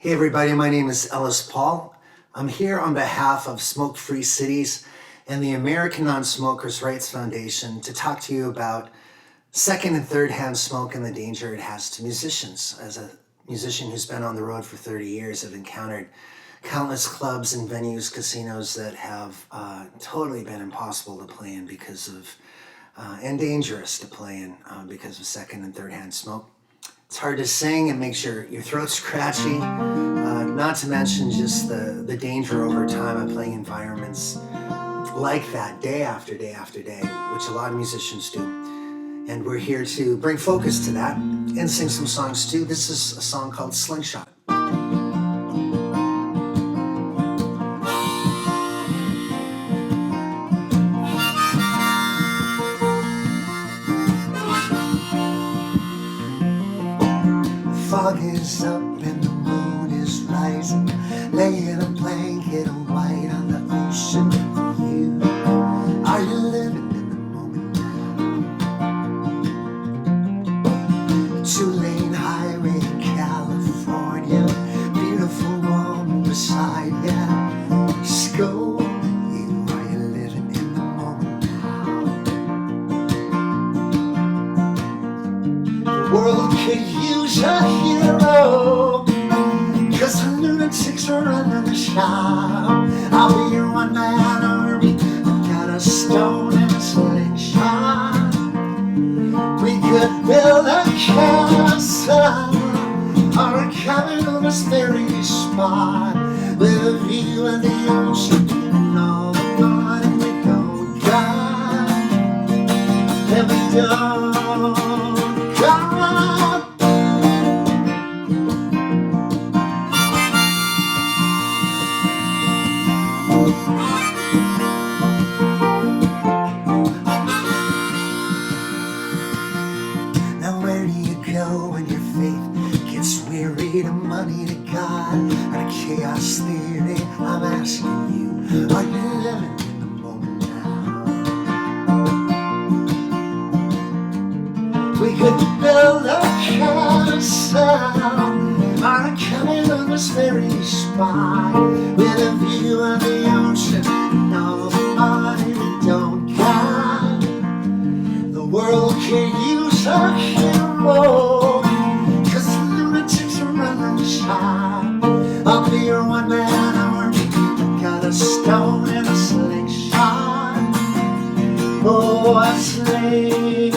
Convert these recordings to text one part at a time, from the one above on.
Hey everybody, my name is Ellis Paul. I'm here on behalf of Smokefree Cities and the American Non-Smokers' Rights Foundation to talk to you about second and third hand smoke and the danger it has to musicians. As a musician who's been on the road for 30 years, I've encountered countless clubs and venues, casinos that have totally been impossible to play in because of, and dangerous to play in because of second and third hand smoke. It's hard to sing, it makes your throat scratchy, not to mention just the danger over time of playing environments like that day after day after day, which a lot of musicians do. And we're here to bring focus to that and sing some songs too. This is a song called Slingshot. Fog is up and the moon is rising, laying a blanket of white on the ocean for you. Are you living in the moment now? Two-lane highway in California, beautiful woman beside ya. Just go with you. Are you living in the moment now? The world could use a hero, 'cause the lunatics are running the shop. I'll be your one-man army. I've got a stone and a slingshot. We could build a castle or a cabin on this very spot with a view of the ocean and all the money we don't got. And we don't got. Now where do you go when your faith gets weary? To money, to God, or to chaos theory? I'm asking you, are you living in the moment now? We could build a castle or a cabin on this very spot with a view of the ocean and all the money we don't got. The world could use a hero, 'cause the lunatics are running the shop. I'll be your one-man army. I've got a stone and a slingshot. Oh, a slingshot.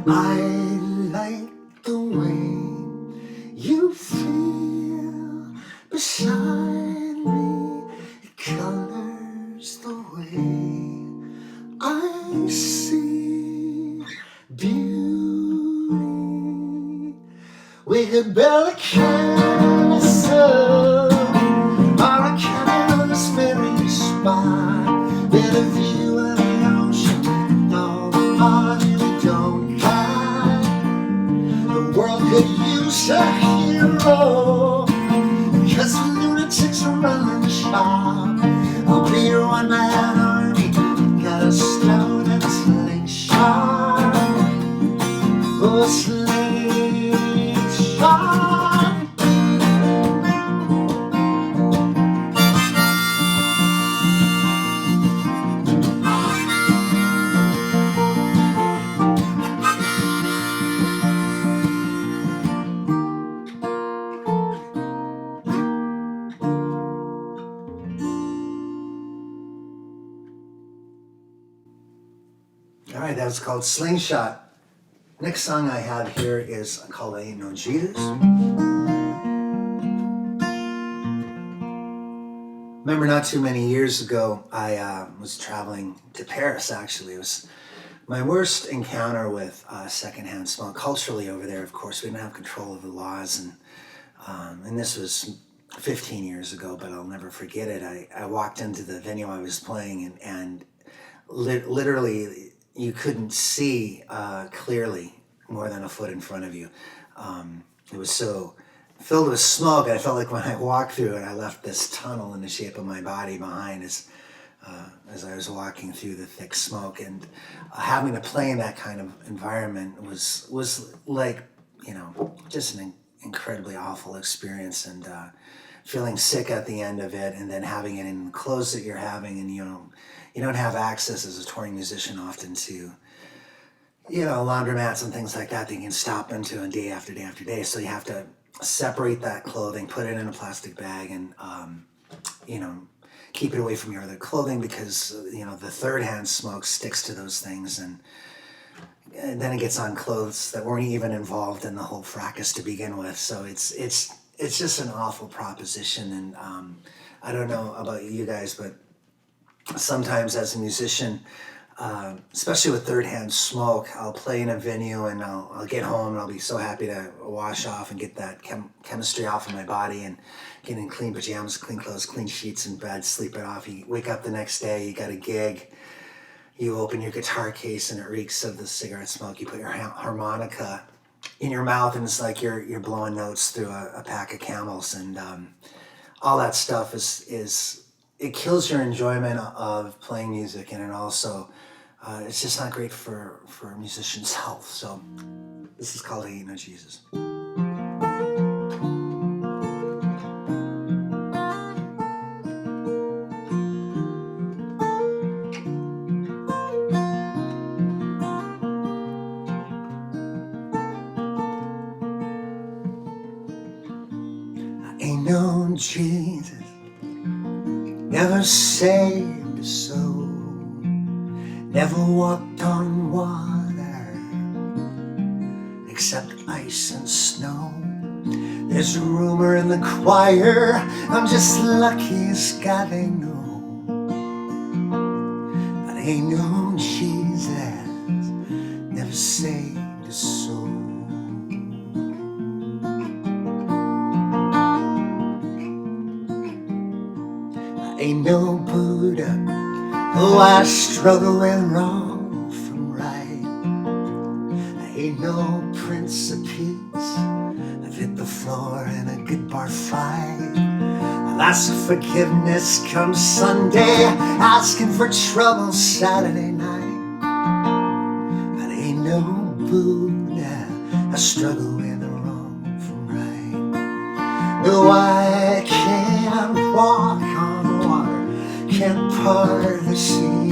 I like the way you feel beside me. It colors the way I see beauty. We could build a castle or a cabin on this very spot with a view of the ocean and all the money we don't got. The world could use a hero, 'cause the lunatics are running the shop. I'll be your one-man army. Got a stone and a slingshot. Oh, a slingshot. All right, that was called Slingshot. Next song I have here is called Ain't No Jesus. Remember not too many years ago, I was traveling to Paris, actually. It was my worst encounter with secondhand smoke. Culturally over there, of course, we didn't have control of the laws, and this was 15 years ago, but I'll never forget it. I walked into the venue I was playing, and literally you couldn't see clearly more than a foot in front of you. It was so filled with smoke. I felt like when I walked through it, I left this tunnel in the shape of my body behind as I was walking through the thick smoke. And having to play in that kind of environment was like, just an incredibly awful experience. And feeling sick at the end of it, and then having it in the clothes that you're having, and you don't have access as a touring musician often to laundromats and things like that you can stop into day after day after day. So you have to separate that clothing, put it in a plastic bag, and keep it away from your other clothing, because the third hand smoke sticks to those things, and then it gets on clothes that weren't even involved in the whole fracas to begin with. So it's just an awful proposition. And I don't know about you guys, but sometimes as a musician, especially with third hand smoke, I'll play in a venue and I'll get home and I'll be so happy to wash off and get that chemistry off of my body and get in clean pajamas, clean clothes, clean sheets in bed, sleep it off. You wake up the next day, you got a gig, you open your guitar case and it reeks of the cigarette smoke. You put your harmonica in your mouth and it's like you're blowing notes through a pack of Camels, and all that stuff is it kills your enjoyment of playing music, and it also it's just not great for a musician's health. So this is called Ain't No Jesus. Ain't no Jesus, never saved a soul, never walked on water except ice and snow. There's a rumor in the choir I'm just lucky as God I know, but ain't no Jesus, never saved a soul. Ain't no Buddha, oh I struggle with wrong from right. I ain't no Prince of Peace, I've hit the floor in a good bar fight. I'll ask for forgiveness come Sunday, asking for trouble Saturday night. But ain't no Buddha, I struggle with the wrong from right. No, I can't walk on can't part the sea.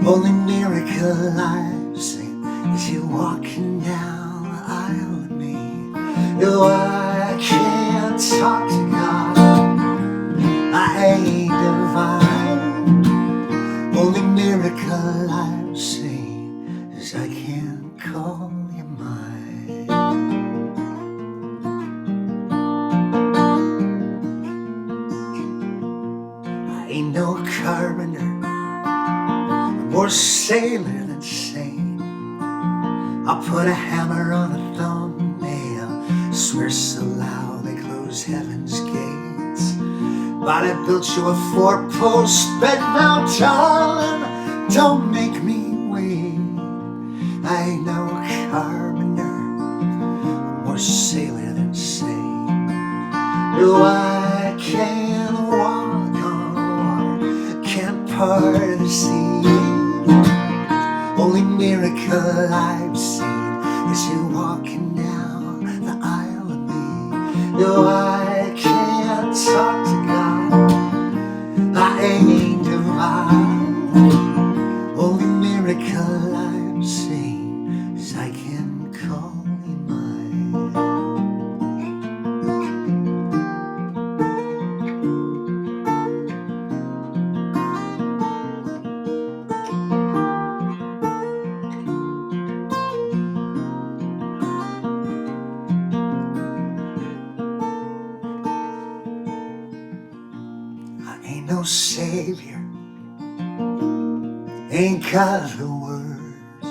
Only miracle I've seen is you walking down the aisle with me. No, I can't talk to God, I ain't divine. Only miracle I've seen is I can't call you mine. Ain't no carpenter, more sailor than sane. I'll put a hammer on a thumbnail, swear so loud they close heaven's gates. But I built you a four-post bed now, darling, don't make me wait. I ain't no carpenter, more sailor than sane. No, I can't walk, part of the sea. Only miracle I've seen is you walking down the aisle with me. No, I can't talk to God, I ain't divine. Only miracle I've seen is I can call you mine. Ain't no savior, ain't got the words.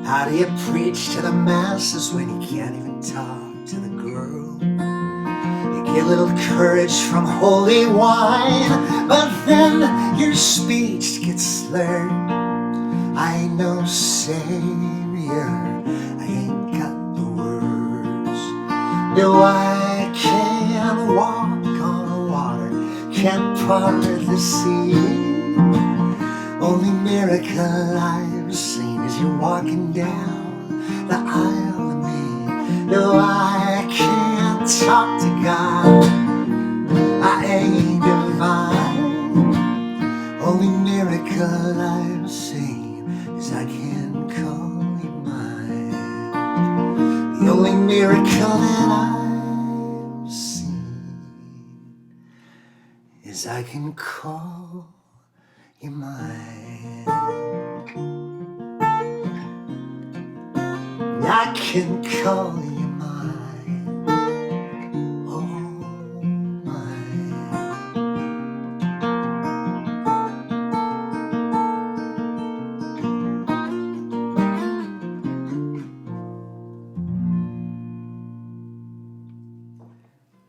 How do you preach to the masses when you can't even talk to the girl? You get a little courage from holy wine, but then your speech gets slurred. I ain't no savior, I ain't got the words. No, I can't walk on the water, can't part the sea. Only miracle I've seen is you walking down the aisle of me. No, I can't talk to God, I ain't divine. Only miracle I've seen is I can call you mine. The only miracle that I've seen is I can call you mine. I can call you mine. Oh, mine.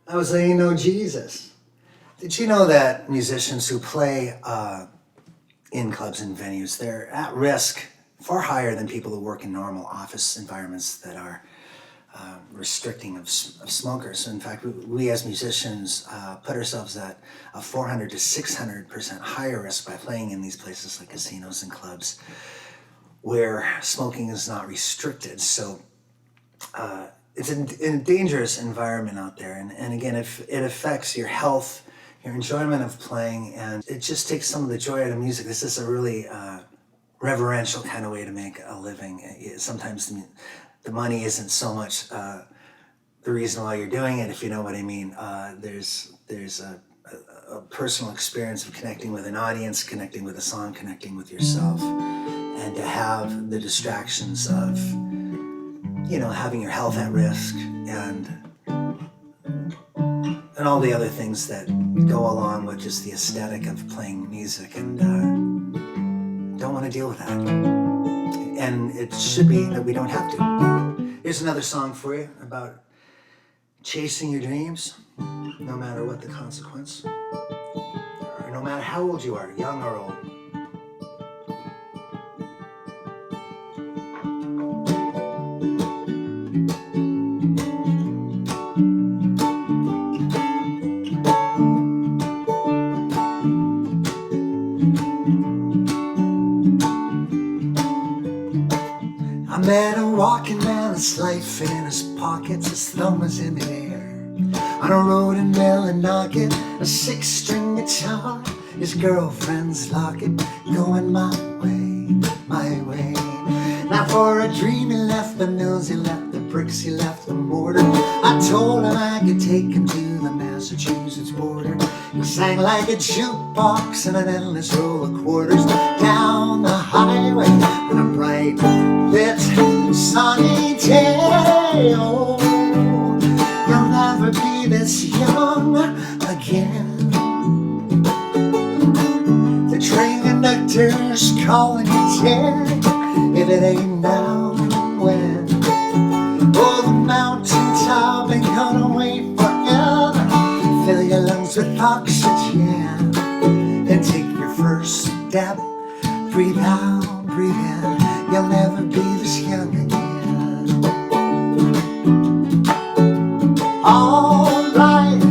I was letting you know Jesus. Did you know that musicians who play in clubs and venues, they're at risk far higher than people who work in normal office environments that are restricting of smokers? In fact, we as musicians put ourselves at a 400 to 600% higher risk by playing in these places like casinos and clubs where smoking is not restricted. So it's a dangerous environment out there. And again, if it affects your health, your enjoyment of playing, and it just takes some of the joy out of music. This is a really reverential kind of way to make a living. Sometimes the money isn't so much the reason why you're doing it, if you know what I mean. There's a personal experience of connecting with an audience, connecting with a song, connecting with yourself, and to have the distractions of, having your health at risk and all the other things that go along with just the aesthetic of playing music, and don't want to deal with that. And it should be that we don't have to. Here's another song for you about chasing your dreams, no matter what the consequence, or no matter how old you are, young or old. I met a walking man, his life in his pockets, his thumb was in the air. On a road in Millinocket, a 6-string guitar, his girlfriend's locket, going my way. Now for a dream he left the mills, he left the bricks, he left the mortar. I told him I could take him to the Massachusetts border. He sang like a jukebox in an endless row of quarters down the highway on a bright lit sunny day. Oh, you'll never be this young again. The train conductor's calling you dead. If it ain't now, when? Oh, the mountaintop ain't gonna wait forever. Fill your lungs with oxygen and take your first step. Breathe out, breathe in. You'll never be this young again. Alright,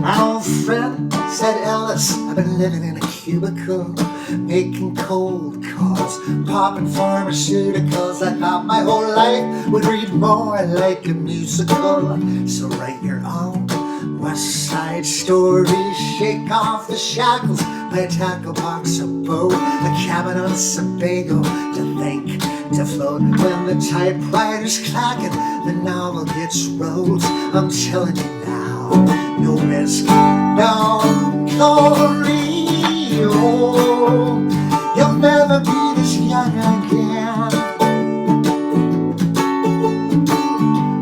my old friend said, Ellis, I've been living in a cubicle, making cold calls, popping pharmaceuticals. I thought my whole life would read more like a musical. So write your own West Side Story, shake off the shackles, buy a tackle box, a boat, a cabin on Sebago, to think, to float. When the typewriter's clacking, the novel gets wrote. I'm telling you now, no risk, no glory. Oh, you'll never be this young again.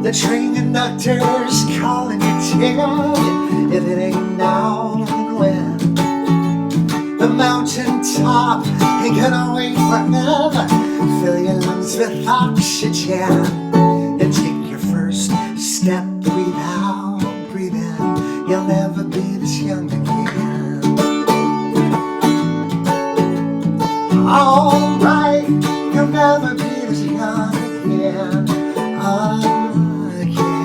The train conductor's calling you dead. If it ain't now, then when? The mountaintop ain't gonna wait forever. Fill your lungs with oxygen and take your first step. Breathe out, breathe in. You'll never be this young again. Alright, you'll never be this young again. Again.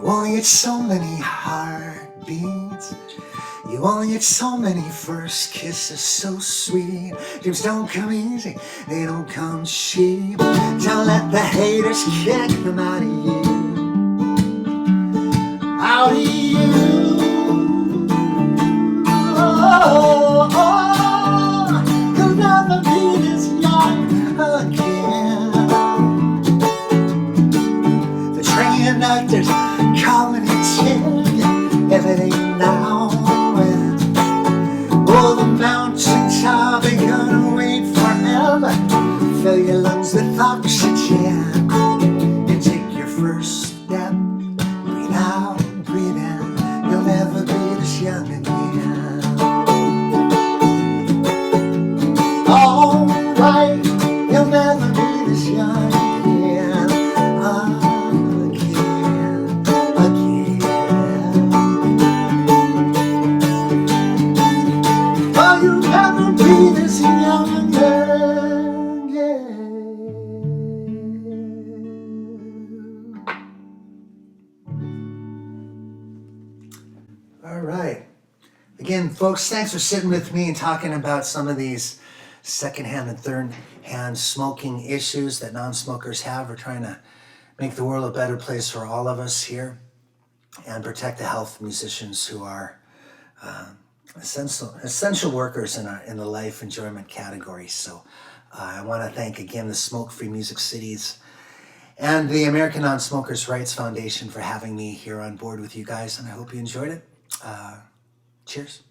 You only get so many heartbeats. You only get so many first kisses, so sweet. Dreams don't come easy, they don't come cheap. Don't let the haters kick them out of you. Out of you. Oh, oh, you'll never be this young again. The train conductors coming to take everything now. Oh, the mountaintop ain't gonna wait forever. Fill your lungs with oxygen and take your first step. Breathe out, breathe in. You'll never be this young again. Alright, you'll never be this young again. You'll never be this young again. All right. Again, folks, thanks for sitting with me and talking about some of these secondhand and third-hand smoking issues that non-smokers have. We're trying to make the world a better place for all of us here and protect the health of musicians who are essential workers in the life enjoyment category. So I want to thank again the Smokefree Music Cities and the American Non-Smokers' Rights Foundation for having me here on board with you guys, and I hope you enjoyed it. Cheers.